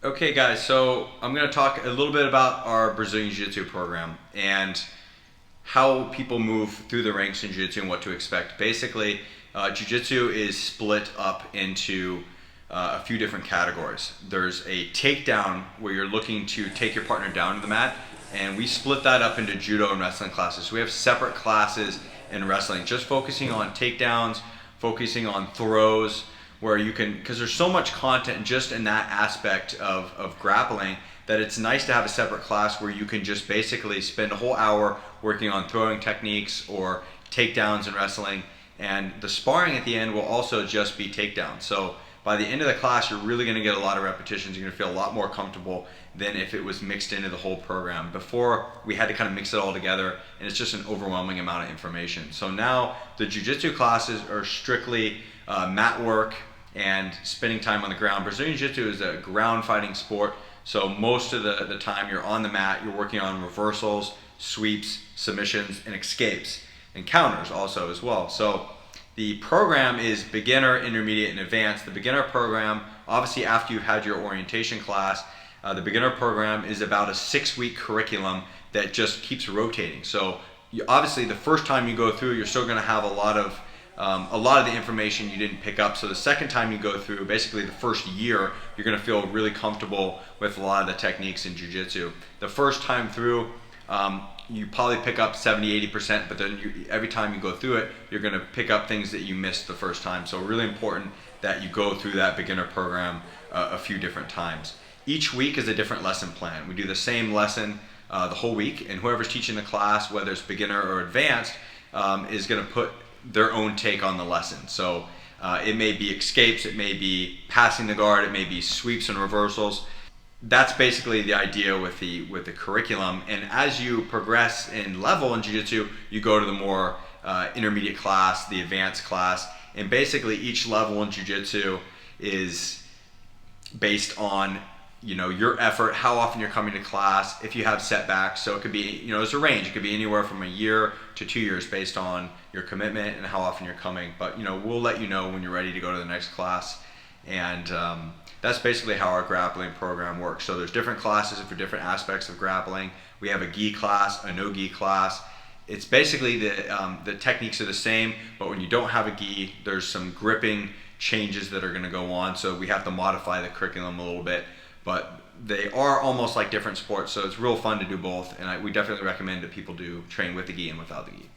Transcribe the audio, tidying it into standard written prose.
Okay guys, so I'm going to talk a little bit about our Brazilian Jiu-Jitsu program and how people move through the ranks in Jiu-Jitsu and what to expect. Basically, Jiu-Jitsu is split up into a few different categories. There's a takedown where you're looking to take your partner down to the mat, and we split that up into judo and wrestling classes. So we have separate classes in wrestling, just focusing on takedowns, focusing on throws, where you can, because there's so much content just in that aspect of grappling, that it's nice to have a separate class where you can just basically spend a whole hour working on throwing techniques or takedowns in wrestling, and the sparring at the end will also just be takedowns. So by the end of the class, you're really going to get a lot of repetitions. You're going to feel a lot more comfortable than if it was mixed into the whole program. Before, we had to kind of mix it all together, and it's just an overwhelming amount of information. So now the jiu-jitsu classes are strictly mat work and spending time on the ground. Brazilian Jiu-Jitsu is a ground fighting sport, so most of the time you're on the mat, you're working on reversals, sweeps, submissions, and escapes, and counters also as well. So the program is beginner, intermediate, and advanced. The beginner program, obviously after you've had your orientation class, the beginner program is about a 6-week curriculum that just keeps rotating. So obviously the first time you go through, you're still going to have a lot of the information you didn't pick up. So the second time you go through, basically the first year, you're going to feel really comfortable with a lot of the techniques in jiu-jitsu. The first time through, you probably pick up 70–80%, but then every time you go through it, you're going to pick up things that you missed the first time. So really important that you go through that beginner program a few different times. Each week is a different lesson plan. We do the same lesson the whole week, and whoever's teaching the class, whether it's beginner or advanced, is going to put their own take on the lesson. So it may be escapes, it may be passing the guard, it may be sweeps and reversals. That's basically the idea with the curriculum. And as you progress in level in jiu-jitsu, you go to the more intermediate class, the advanced class, and basically each level in jiu-jitsu is based on your effort, how often you're coming to class, if you have setbacks. So it could be, there's a range. It could be anywhere from a year to 2 years based on your commitment and how often you're coming. But we'll let you know when you're ready to go to the next class. And that's basically how our grappling program works. So there's different classes for different aspects of grappling. We have a gi class, a no gi class. It's basically the techniques are the same, but when you don't have a gi, there's some gripping changes that are going to go on. So we have to modify the curriculum a little bit. But they are almost like different sports, so it's real fun to do both, and we definitely recommend that people do train with the gi and without the gi.